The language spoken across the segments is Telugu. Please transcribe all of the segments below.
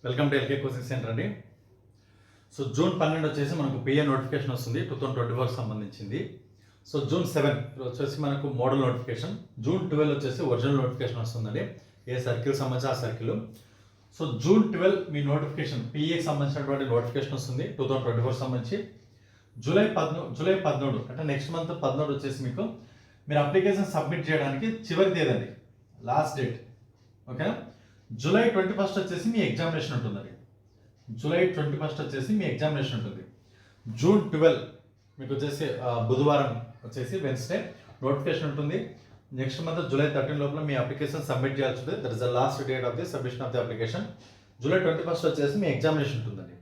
Welcome to LK coaching centre అండి. సో జూన్ 12 వచ్చేసి మనకు పిఏ నోటిఫికేషన్ వస్తుంది 2024 సంబంధించింది. సో జూన్ 7 వచ్చేసి మనకు మోడల్ నోటిఫికేషన్, జూన్ 12 వచ్చేసి ఒరిజినల్ నోటిఫికేషన్ వస్తుందండి. ఏ సర్కిల్ సంబంధించి ఆ సర్కిల్. సో జూన్ 12 మీ నోటిఫికేషన్ పిఏకి సంబంధించినటువంటి నోటిఫికేషన్ వస్తుంది 2024 సంబంధించి. జూలై 13 అంటే నెక్స్ట్ మంత్ 13 వచ్చేసి మీకు మీరు అప్లికేషన్ సబ్మిట్ చేయడానికి చివరి తేదీ అండి, లాస్ట్ డేట్. ఓకేనా. జూలై 21 వచ్చేసి మీ ఎగ్జామినేషన్ ఉంటుందండి. జూలై 21 వచ్చేసి మీ ఎగ్జామినేషన్ ఉంటుంది. జూన్ 12 మీకు వచ్చేసి బుధవారం వచ్చేసి వెన్స్డే నోటిఫికేషన్ ఉంటుంది. నెక్స్ట్ మంత్ జూలై 13 లోపల మీ అప్లికేషన్ సబ్మిట్ చేయాల్సి ఉంటుంది. That is the last date of the submission of the application. July 21 వచ్చేసి మీ ఎగ్జామినేషన్ ఉంటుందండి.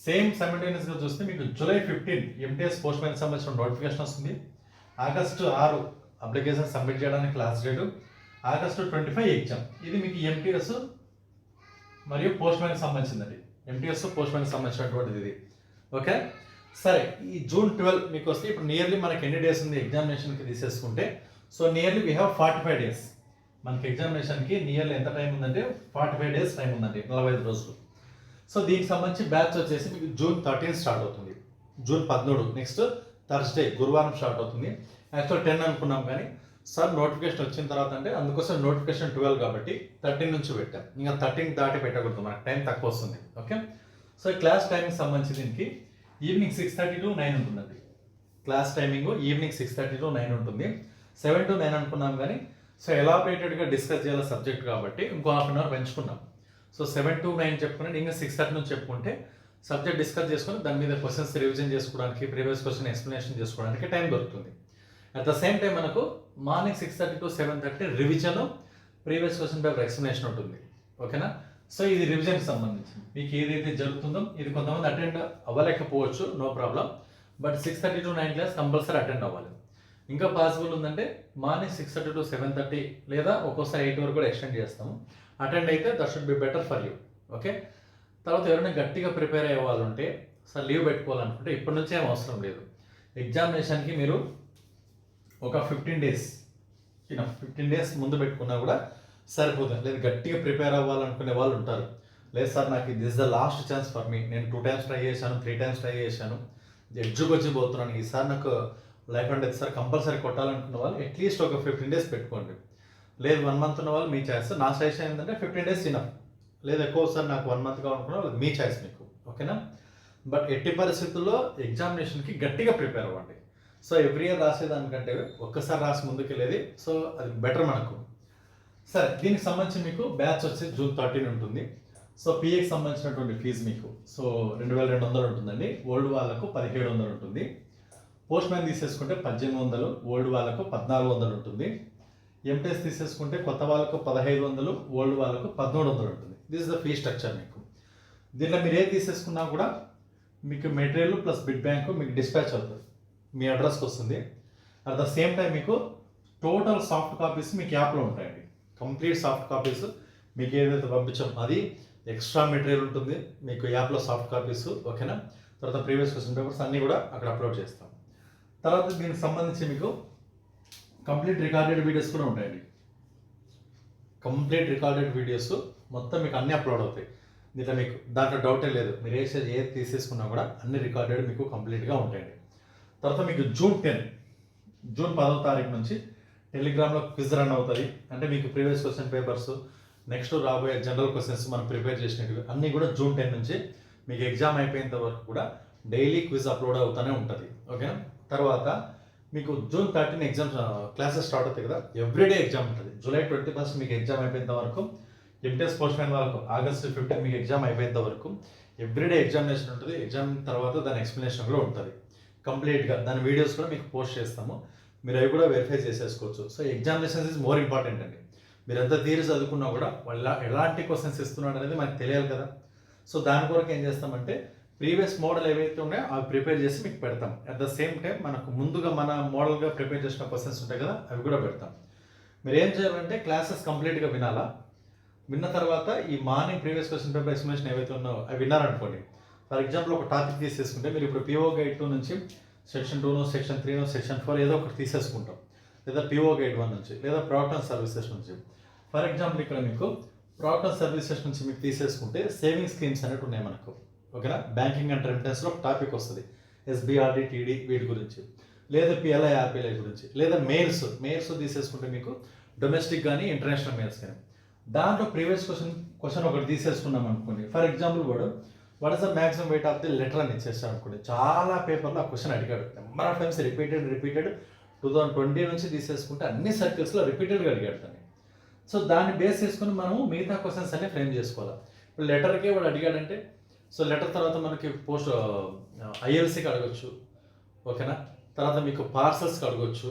సేమ్ సైమల్టేనియస్గా చూస్తే మీకు జూలై 15 ఎంటీఎస్ పోస్ట్ మ్యాన్ సంబంధించిన నోటిఫికేషన్ వస్తుంది. ఆగస్టు 6 అప్లికేషన్ సబ్మిట్ చేయడానికి లాస్ట్ డేటు. August 25 exam. ఇది మీకు ఎంటీఎస్ మరియు పోస్ట్ మ్యాన్కి సంబంధించిందండి. ఎంటీఎస్ పోస్ట్ మ్యాన్కి సంబంధించినటువంటిది ఇది. ఓకే. సరే, ఈ జూన్ 12 మీకు వస్తే ఇప్పుడు నియర్లీ మనకి ఎన్ని డేస్ ఉంది ఎగ్జామినేషన్కి తీసేసుకుంటే, so nearly we have 45 days. మనకి ఎగ్జామినేషన్కి నియర్లీ ఎంత టైం ఉందంటే 45 డేస్ టైం ఉందండి, 45 రోజులు. సో దీనికి సంబంధించి బ్యాచ్ వచ్చేసి మీకు జూన్ 13 స్టార్ట్ అవుతుంది. జూన్ 13 నెక్స్ట్ థర్స్డే గురువారం స్టార్ట్ అవుతుంది. యాక్చువల్ 10 అనుకున్నాం, కానీ సార్ నోటిఫికేషన్ వచ్చిన తర్వాత అంటే అందుకోసం నోటిఫికేషన్ 12 కాబట్టి 13 నుంచి పెట్టాం. ఇంకా 13 దాటి పెట్టకూడదు, మనకు టైం తక్కువ వస్తుంది. ఓకే. సో క్లాస్ టైమింగ్ సంబంధించి దీనికి ఈవినింగ్ 6:30 to 9 ఉంటుందండి. క్లాస్ టైమింగ్ ఈవినింగ్ 6:30 to 9 ఉంటుంది. 7 to 9 అనుకున్నాం, కానీ సో ఎలాబరేటెడ్గా డిస్కస్ చేయాలి సబ్జెక్ట్ కాబట్టి ఇంకో హాఫ్ అన్ అవర్ పెంచుకున్నాం. సో 7 to 9 చెప్పుకుని ఇంకా 6:30 నుంచి చెప్పుకుంటే సబ్జెక్ట్ డిస్కస్ చేసుకుని దాని మీద క్వశ్చన్స్ రివిజన్ చేసుకోవడానికి, ప్రీవియస్ క్వశ్చన్ ఎక్స్ప్లెనేషన్ చేసుకోవడానికి టైం దొరుకుతుంది. అట్ ద సేమ్ టైం మనకు morning 6:30 to 7:30 revision, previous question paper explanation ఉంటుంది. ఓకేనా. సో ఇది రివిజన్కి సంబంధించి మీకు ఏదైతే జరుగుతుందో ఇది కొంతమంది అటెండ్ అవ్వలేకపోవచ్చు, no problem. But 6:30 to 9 class compulsory attend అవ్వాలి. ఇంకా పాసిబుల్ ఉందంటే మార్నింగ్ 6:30 to 7:30 లేదా ఒక్కోసారి 8 వరకు కూడా ఎక్స్టెండ్ చేస్తాము. అటెండ్ అయితే that should be better for you. Okay. తర్వాత ఎవరైనా గట్టిగా ప్రిపేర్ అయ్యే వాళ్ళు ఉంటే, సార్ లీవ్ పెట్టుకోవాలనుకుంటే ఇప్పటి నుంచే ఏం అవసరం లేదు. ఎగ్జామినేషన్కి మీరు ఒక 15 డేస్ 15 డేస్ ముందు పెట్టుకున్నా కూడా సరిపోతుంది. లేదు గట్టిగా ప్రిపేర్ అవ్వాలనుకునే వాళ్ళు ఉంటారు, లేదు సార్ నాకు this the last chance for me, నేను 2 times ట్రై చేశాను, 3 times ట్రై చేశాను, ఎడ్జ్కి వచ్చి పోతున్నాను, ఈసారి నాకు లైఫ్ అంటే సార్ కంపల్సరీ కొట్టాలనుకున్న వాళ్ళు అట్లీస్ట్ ఒక 15 డేస్ పెట్టుకోండి. లేదు 1 month ఉన్న వాళ్ళు మీ చాయిస్. నా సజెషన్ ఏంటంటే 15 డేస్ ఇనఫ్. లేదు ఎక్కువ సార్ నాకు 1 month కావాలనుకున్న వాళ్ళు మీ చాయిస్ మీకు. ఓకేనా. బట్ ఎట్టి పరిస్థితుల్లో ఎగ్జామినేషన్కి గట్టిగా ప్రిపేర్ అవ్వండి. సో ఎవ్రీ ఇయర్ రాసేదానికంటే ఒక్కసారి రాసి ముందుకు వెళ్ళేది, సో అది బెటర్ మనకు. సరే, దీనికి సంబంధించి మీకు బ్యాచ్ వచ్చి జూన్ 13 ఉంటుంది. సో పిఏకి సంబంధించినటువంటి ఫీజు మీకు సో 2200 ఉంటుందండి. ఓల్డ్ వాళ్ళకు 1700 ఉంటుంది. పోస్ట్ మ్యాన్ తీసేసుకుంటే 1800, ఓల్డ్ వాళ్ళకు 1400 ఉంటుంది. ఎంటీఎస్ తీసేసుకుంటే కొత్త వాళ్ళకు 1500, ఓల్డ్ వాళ్ళకు 1300 ఉంటుంది. This is the fee structure మీకు. దీంట్లో మీరు ఏది తీసేసుకున్నా కూడా మీకు మెటీరియల్ ప్లస్ బిడ్ బ్యాంకు మీకు డిస్పాచ్ అవుతుంది, మీ అడ్రస్కి వస్తుంది. అట్ ద సేమ్ టైం మీకు టోటల్ సాఫ్ట్ కాపీస్ మీకు యాప్లో ఉంటాయండి. కంప్లీట్ సాఫ్ట్ కాపీస్ మీకు ఏదైతే పంపించాం అది ఎక్స్ట్రా మెటీరియల్ ఉంటుంది మీకు యాప్లో సాఫ్ట్ కాపీస్. ఓకేనా. తర్వాత ప్రీవియస్ క్వశ్చన్ పేపర్స్ అన్నీ కూడా అక్కడ అప్లోడ్ చేస్తాం. తర్వాత దీనికి సంబంధించి మీకు కంప్లీట్ రికార్డెడ్ వీడియోస్ కూడా ఉంటాయండి. కంప్లీట్ రికార్డెడ్ వీడియోస్ మొత్తం మీకు అన్నీ అప్లోడ్ అవుతాయి. దీంట్లో మీకు దాంట్లో డౌటే లేదు, మీరు ఏది తీసేసుకున్నా కూడా అన్ని రికార్డెడ్ మీకు కంప్లీట్గా ఉంటాయండి. తర్వాత మీకు జూన్ 10వ తారీఖు నుంచి టెలిగ్రామ్లో క్విజ్ రన్ అవుతుంది. అంటే మీకు ప్రీవియస్ క్వశ్చన్ పేపర్స్, నెక్స్ట్ రాబోయే జనరల్ క్వశ్చన్స్ మనం ప్రిపేర్ చేసినవి అన్నీ కూడా జూన్ 10 నుంచి మీకు ఎగ్జామ్ అయిపోయేంత వరకు కూడా డైలీ క్విజ్ అప్లోడ్ అవుతూనే ఉంటుంది. ఓకేనా. తర్వాత మీకు జూన్ 13 ఎగ్జామ్స్ క్లాసెస్ స్టార్ట్ అవుతాయి కదా, ఎవ్రీడే ఎగ్జామ్ ఉంటుంది. జూలై 21 మీకు ఎగ్జామ్ అయిపోయేంత వరకు, ఎంటీఎస్ పోస్ట్ మ్యాన్ వాళ్ళకు ఆగస్టు 15 మీకు ఎగ్జామ్ అయిపోయేంత వరకు ఎవ్రీడే ఎగ్జామినేషన్ ఉంటుంది. ఎగ్జామ్ తర్వాత దాని ఎక్స్ప్లెనేషన్ కూడా ఉంటుంది కంప్లీట్గా. దాని వీడియోస్ కూడా మీకు పోస్ట్ చేస్తాము, మీరు అవి కూడా వెరిఫై చేసేసుకోవచ్చు. So examinations is more important అండి. మీరు ఎంత తీరి చదువుకున్నా కూడా వాళ్ళు ఎలాంటి క్వశ్చన్స్ ఇస్తున్నాడు అనేది మనకు తెలియాలి కదా. సో దాని కొరకు ఏం చేస్తామంటే ప్రీవియస్ మోడల్ ఏవైతే ఉన్నాయో అవి ప్రిపేర్ చేసి మీకు పెడతాం. అట్ ద సేమ్ టైం మనకు ముందుగా మన మోడల్గా ప్రిపేర్ చేసిన క్వశ్చన్స్ ఉంటాయి కదా, అవి కూడా పెడతాం. మీరు ఏం చేయాలంటే క్లాసెస్ కంప్లీట్గా వినాలా. విన్న తర్వాత ఈ morning previous question paper explanation ఏవైతే ఉన్నాయో అవి విన్నారనుకోండి. ఫర్ ఎగ్జాంపుల్ ఒక టాపిక్ తీసేసుకుంటే మీరు ఇప్పుడు పిఓ గైడ్ 2 నుంచి సెక్షన్ 2నో, సెక్షన్ 3నో, సెక్షన్ 4 ఏదో ఒకటి తీసేసుకుంటాం. లేదా పిఓ గైడ్ 1 నుంచి, లేదా ప్రొడక్ట్ అండ్ సర్వీసెస్ నుంచి. ఫర్ ఎగ్జాంపుల్ ఇక్కడ మీకు ప్రాడక్ట్ అండ్ సర్వీసెస్ నుంచి మీకు తీసేసుకుంటే సేవింగ్ స్కీమ్స్ అనేవి ఉన్నాయి మనకు. ఓకేనా, బ్యాంకింగ్ అండ్ రెమిటెన్స్లో ఒక టాపిక్ వస్తుంది, ఎస్బీఆర్డి, టీడీ వీటి గురించి, లేదా పిఎల్ఐ, ఆర్పిఎల్ఐ గురించి, లేదా మెయిల్స్ తీసేసుకుంటే మీకు డొమెస్టిక్ కానీ ఇంటర్నేషనల్ మెయిల్స్ కానీ. దాంట్లో ప్రీవియస్ క్వశ్చన్ ఒకటి తీసేసుకున్నాం అనుకోండి. For example what is the maximum weight of the letter అని ఇచ్చేస్తాడు అనుకోండి. చాలా పేపర్లో ఆ క్వశ్చన్ అడిగాడు, నెంబర్ ఆఫ్ టైమ్స్ రిపీటెడ్ 2020 నుంచి తీసేసుకుంటే అన్ని సర్కిల్స్లో రిపీటెడ్గా అడిగాడు దాన్ని. సో దాన్ని బేస్ చేసుకుని మనము మిగతా క్వశ్చన్స్ అన్ని ఫ్రేమ్ చేసుకోవాలి. ఇప్పుడు లెటర్కే వాడు అడిగాడంటే, సో లెటర్ తర్వాత మనకి పోస్ట్ ఐఎల్సీకి అడగచ్చు. ఓకేనా, తర్వాత మీకు పార్సల్స్కి అడగచ్చు.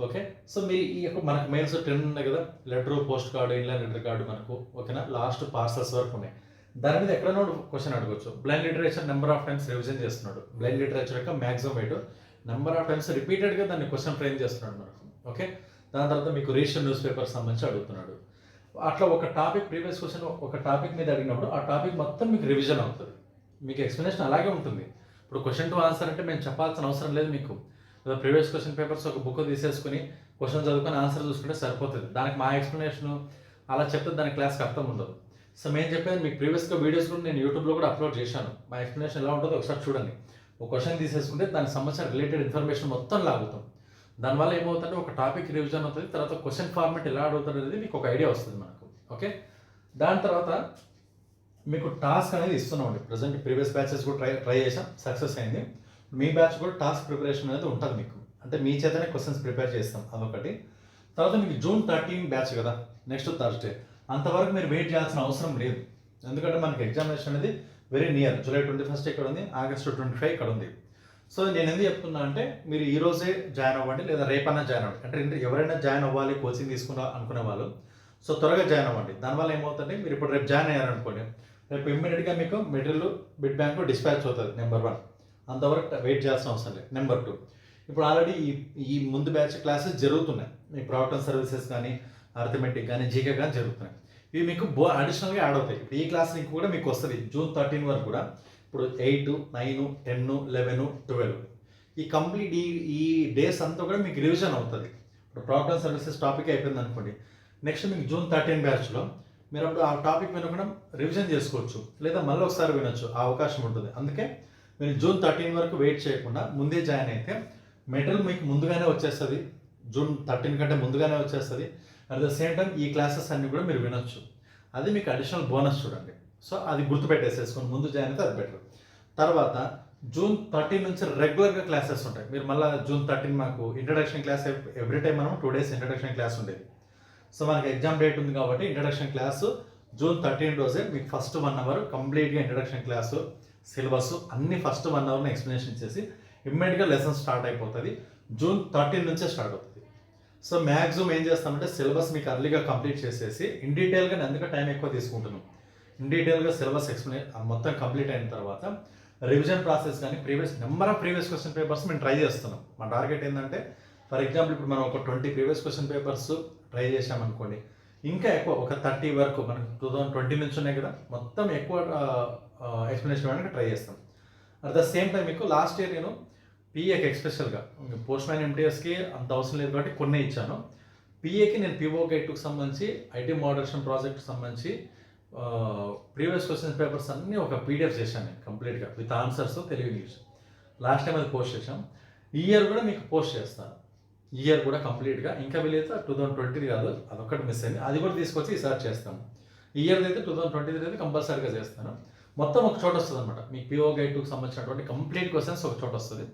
ఓకే, సో మీ ఈ యొక్క మనకు మెయిల్స్ 10 ఉన్నాయి కదా, letter, post card, inline letter card మనకు. ఓకేనా, లాస్ట్ పార్సల్స్ వరకు ఉన్నాయి. దాని మీద ఎక్కడైనా క్వశ్చన్ అడగచ్చు. Blind literature number of times revision చేస్తున్నాడు. బ్లైండ్ లిటరేచర్ యొక్క maximum wait number of times రిపీటెడ్గా దాన్ని క్వశ్చన్ ఫ్రేమ్ చేస్తున్నాడు మనకు. ఓకే, దాని తర్వాత మీకు రీసెంట్ న్యూస్ పేపర్ సంబంధించి అడుగుతున్నాడు. అట్లా ఒక టాపిక్, ప్రీవియస్ క్వశ్చన్ ఒక టాపిక్ మీద అడిగినప్పుడు ఆ టాపిక్ మొత్తం మీకు రివిజన్ అవుతుంది. మీకు ఎక్స్ప్లెనేషన్ అలాగే ఉంటుంది. ఇప్పుడు క్వశ్చన్ టు ఆన్సర్ అంటే మేము చెప్పాల్సిన అవసరం లేదు మీకు. ప్రీవియస్ క్వశ్చన్ పేపర్స్ ఒక బుక్ తీసేసుకుని క్వశ్చన్ చదువుకొని ఆన్సర్ చూసుకుంటే సరిపోతుంది. దానికి మా ఎక్స్ప్లెనేషన్ అలా చెప్తే దాని క్లాస్కి అర్థం ఉండదు. సో మేము చెప్పేది మీకు ప్రీవియస్గా వీడియోస్ కూడా నేను యూట్యూబ్లో కూడా అప్లోడ్ చేశాను. మా ఎక్స్ప్లెనేషన్ ఎలా ఉంటుందో ఒకసారి చూడండి. ఒక క్వశ్చన్ తీసేసుకుంటే దానికి సంబంధించిన రిలేటెడ్ ఇన్ఫర్మేషన్ మొత్తం లాగుతాం. దానివల్ల ఏమవుతుందంటే ఒక టాపిక్ రివిజన్ అవుతుంది. తర్వాత క్వశ్చన్ ఫార్మెట్ ఎలా అడుగుతుంది అనేది మీకు ఒక ఐడియా వస్తుంది మనకు. ఓకే, దాని తర్వాత మీకు టాస్క్ అనేది ఇస్తున్నామండి. ప్రజెంట్ ప్రీవియస్ బ్యాచెస్ కూడా ట్రై చేసాం, సక్సెస్ అయింది. మీ బ్యాచ్ కూడా టాస్క్ ప్రిపరేషన్ అనేది ఉంటుంది మీకు. అంటే మీ చేతనే క్వశ్చన్స్ ప్రిపేర్ చేస్తాం, అదొకటి. తర్వాత మీకు June 13 బ్యాచ్ కదా, నెక్స్ట్ థర్స్డే. అంతవరకు మీరు వెయిట్ చేయాల్సిన అవసరం లేదు. ఎందుకంటే మనకి ఎగ్జామినేషన్ అనేది వెరీ నియర్. July 21 ఇక్కడ ఉంది, August 25 ఇక్కడ ఉంది. సో నేను ఎందుకు చెప్తున్నా అంటే, మీరు ఈ రోజే జాయిన్ అవ్వండి, లేదా రేపన్నా జాయిన్ అవ్వండి. అంటే ఎవరైనా జాయిన్ అవ్వాలి, కోచింగ్ తీసుకున్నా అనుకునే వాళ్ళు సో త్వరగా జాయిన్ అవ్వండి. దానివల్ల ఏమవుతుంది, మీరు ఇప్పుడు రేపు జాయిన్ అయ్యారనుకోండి, రేపు ఇమ్మీడియట్గా మీకు మెటీరియల్ బిడ్ బ్యాంక్ డిస్పాచ్ అవుతుంది. నెంబర్ 1, అంతవరకు వెయిట్ చేయాల్సిన అవసరం లేదు. నెంబర్ 2, ఇప్పుడు ఆల్రెడీ ఈ ముందు బ్యాచ్ క్లాసెస్ జరుగుతున్నాయి. మీ ప్రోడక్ట్ అండ్ సర్వీసెస్ కానీ, అర్థమెటిక్ కానీ, జీకే కానీ జరుగుతున్నాయి. ఇవి మీకు అడిషనల్గా యాడ్ అవుతాయి. ఇప్పుడు ఈ క్లాస్ లింక్ కూడా మీకు వస్తుంది June 13 వరకు కూడా. ఇప్పుడు 8, 9, 10, 11, 12 ఈ కంప్లీట్ ఈ డేస్ అంతా కూడా మీకు రివిజన్ అవుతుంది. ఇప్పుడు ప్రోడక్ట్ అండ్ సర్వీసెస్ టాపిక్ అయిపోయింది అనుకోండి, నెక్స్ట్ మీకు June 13 బ్యాచ్లో మీరు అప్పుడు ఆ టాపిక్ వినకుండా రివిజన్ చేసుకోవచ్చు, లేదా మళ్ళీ ఒకసారి వినొచ్చు, ఆ అవకాశం ఉంటుంది. అందుకే మీరు June 13 వరకు వెయిట్ చేయకుండా ముందే జాయిన్ అయితే మెటీరియల్ మీకు ముందుగానే వచ్చేస్తుంది. June 13 కంటే ముందుగానే వచ్చేస్తుంది. అట్ ద సేమ్ టైం ఈ క్లాసెస్ అన్నీ కూడా మీరు వినొచ్చు. అది మీకు అడిషనల్ బోనస్ చూడండి. సో అది గుర్తుపెట్టేసేసుకొని ముందు జాయిన్ అయితే అది బెటర్. తర్వాత June 13 నుంచి రెగ్యులర్గా క్లాసెస్ ఉంటాయి. మీరు మళ్ళీ June 13 మాకు ఇంట్రడక్షన్ క్లాస్ ఎవ్రీ టైం మనం 2 days ఇంట్రడక్షన్ క్లాస్ ఉండేది. సో మనకి ఎగ్జామ్ డేట్ ఉంది కాబట్టి ఇంట్రడక్షన్ క్లాసు June 13 రోజే మీకు ఫస్ట్ 1 hour కంప్లీట్గా ఇంట్రడక్షన్ క్లాసు, సిలబస్ అన్ని ఫస్ట్ 1 hour ఎక్స్ప్లెనేషన్ ఇచ్చేసి ఇమ్మీడియట్గా లెసన్ స్టార్ట్ అయిపోతుంది. June 13 నుంచే స్టార్ట్ అవుతుంది. సో మ్యాక్సిమం ఏం చేస్తామంటే సిలబస్ మీకు అర్లీగా కంప్లీట్ చేసేసి ఇన్ డీటెయిల్గా అందుకే టైం ఎక్కువ తీసుకుంటున్నాం. ఇన్ డీటెయిల్గా సిలబస్ మొత్తం కంప్లీట్ అయిన తర్వాత రివిజన్ ప్రాసెస్ కానీ number of previous question papers మేము ట్రై చేస్తున్నాం. మా టార్గెట్ ఏంటంటే, ఫర్ ఎగ్జాంపుల్ ఇప్పుడు మనం ఒక 20 ప్రీవియస్ క్వశ్చన్ పేపర్స్ ట్రై చేసామనుకోండి, ఇంకా ఎక్కువ ఒక 30 వరకు మనకు 2020 నుంచి ఉన్నాయి కదా, మొత్తం ఎక్కువ ఎక్స్ప్లెనేషన్ ఇవ్వడానికి ట్రై చేస్తాం. అట్ ద సేమ్ టైం మీకు లాస్ట్ ఇయర్ నేను పిఏకి ఎక్స్పెషల్గా పోస్ట్ మ్యాన్ ఎంటీఎస్కి అంత అవసరం లేదు కాబట్టి కొన్ని ఇచ్చాను. పిఏకి నేను పిఓ గైడ్కి సంబంధించి, ఐటీ మోడరేషన్ ప్రాజెక్ట్కి సంబంధించి ప్రీవియస్ క్వశ్చన్ పేపర్స్ అన్నీ ఒక పీడిఎఫ్ చేశాను నేను కంప్లీట్గా with answers Telugu English. Last time అది పోస్ట్ చేశాం. ఈ ఇయర్ కూడా మీకు పోస్ట్ చేస్తాను. ఈ ఇయర్ కూడా కంప్లీట్గా. ఇంకా వీలైతే 2020 కాదు, అదొక్కటి మిస్ అయింది, అది కూడా తీసుకొచ్చి ఈసారి చేస్తాను. ఈ ఇయర్ అయితే 2023 అయితే కంపల్సరీగా చేస్తాను. మొత్తం ఒక చోట వస్తుంది అనమాట. మీకు పిఓ గైడ్ 2కి సంబంధించినటువంటి కంప్లీట్ క్వశ్చన్స్ ఒక చోట వస్తుంది.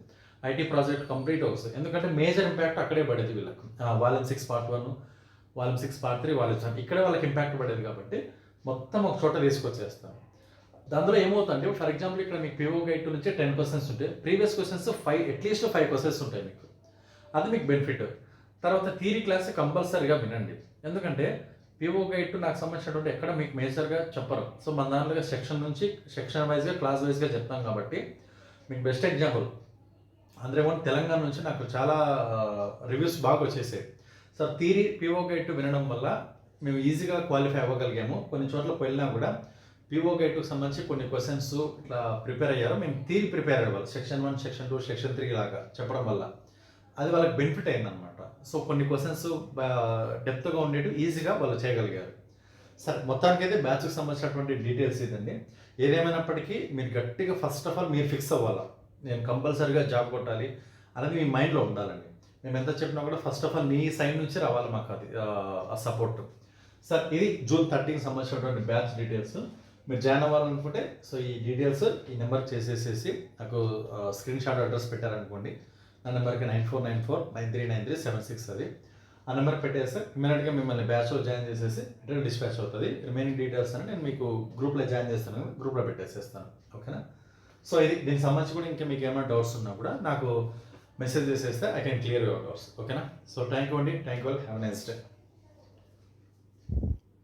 ఐటీ ప్రాజెక్ట్ కంప్లీట్ వస్తుంది. ఎందుకంటే మేజర్ ఇంపాక్ట్ అక్కడే పడేది వీళ్ళకు. Volume 6 part 1, volume 6 part 3, volume 7 ఇక్కడే వాళ్ళకి ఇంపాక్ట్ పడేది కాబట్టి మొత్తం ఒక చోట తీసుకొచ్చేస్తాను. దాంట్లో ఏమవుతుందంటే, ఫర్ ఎగ్జాంపుల్ ఇక్కడ మీకు పిఓ గైడ్ నుంచి 10 questions ఉంటాయి. ప్రీవియస్ క్వశ్చన్స్ అట్లీస్ట్ 5 questions ఉంటాయి మీకు. అది మీకు బెనిఫిట్. తర్వాత థియరీ క్లాస్ కంపల్సరీగా వినండి. ఎందుకంటే పిఓ గైడ్ నాకు సంబంధించినటువంటి ఎక్కడ మీకు మేజర్గా చెప్పరు. సో మన దాంట్లో సెక్షన్ వైజ్గా, క్లాస్ వైజ్గా చెప్తాం కాబట్టి మీకు బెస్ట్ ఎగ్జాంపుల్ అందరేమో తెలంగాణ నుంచి నాకు చాలా రివ్యూస్ బాగా వచ్చేసాయి. సో థియరీ పిఓ గైడ్ వినడం వల్ల మేము ఈజీగా క్వాలిఫై అవ్వగలిగాము. కొన్ని చోట్ల వెళ్ళినా కూడా పిఓ గైడ్కి సంబంధించి కొన్ని క్వశ్చన్స్ ఇట్లా ప్రిపేర్ అయ్యారు. మేము థియరీ ప్రిపేర్ అయ్యేవాళ్ళు, సెక్షన్ 1, సెక్షన్ 2, సెక్షన్ 3 లాగా చెప్పడం వల్ల అది వాళ్ళకి బెనిఫిట్ అయిందనమాట. సో కొన్ని క్వశ్చన్స్ డెప్త్గా ఉండేవి ఈజీగా వాళ్ళు చేయగలిగారు. సరే, మొత్తానికైతే బ్యాచ్కి సంబంధించినటువంటి డీటెయిల్స్ ఇదండి. ఏదేమైనప్పటికీ మీరు గట్టిగా ఫస్ట్ ఆఫ్ ఆల్ మీరు ఫిక్స్ అవ్వాలా, నేను కంపల్సరీగా జాబ్ కొట్టాలి అనేది మీ మైండ్లో ఉండాలండి. మేము ఎంత చెప్పినా కూడా first of all me side నుంచి రావాలి మాకు అది ఆ సపోర్ట్. సార్, ఇది జూన్ 30కి సంబంధించినటువంటి బ్యాచ్ డీటెయిల్స్. మీరు జాయిన్ అవ్వాలనుకుంటే సో ఈ డీటెయిల్స్ ఈ నెంబర్కి చేసేసేసి నాకు స్క్రీన్ షాట్ అడ్రస్ పెట్టారనుకోండి, నా నెంబర్కి 9494939376 అది. ఆ నెంబర్కి పెట్టేస్తే ఇమీడియట్గా మిమ్మల్ని బ్యాచ్లో జాయిన్ చేసేసి ఇంటర్వ్యూ డిస్పాచ్ అవుతుంది. రిమైనింగ్ డీటెయిల్స్ అని నేను మీకు గ్రూప్లో జాయిన్ చేస్తాను, గ్రూప్లో పెట్టేసేస్తాను. ఓకేనా? సో ఇది దీనికి సంబంధించి కూడా ఇంకా మీకు ఏమైనా డౌట్స్ ఉన్నా కూడా నాకు మెసేజ్ చేసేస్తే I can clear your doubts. ఓకేనా? సో థ్యాంక్ యూ అండి, thank you, have a nice day.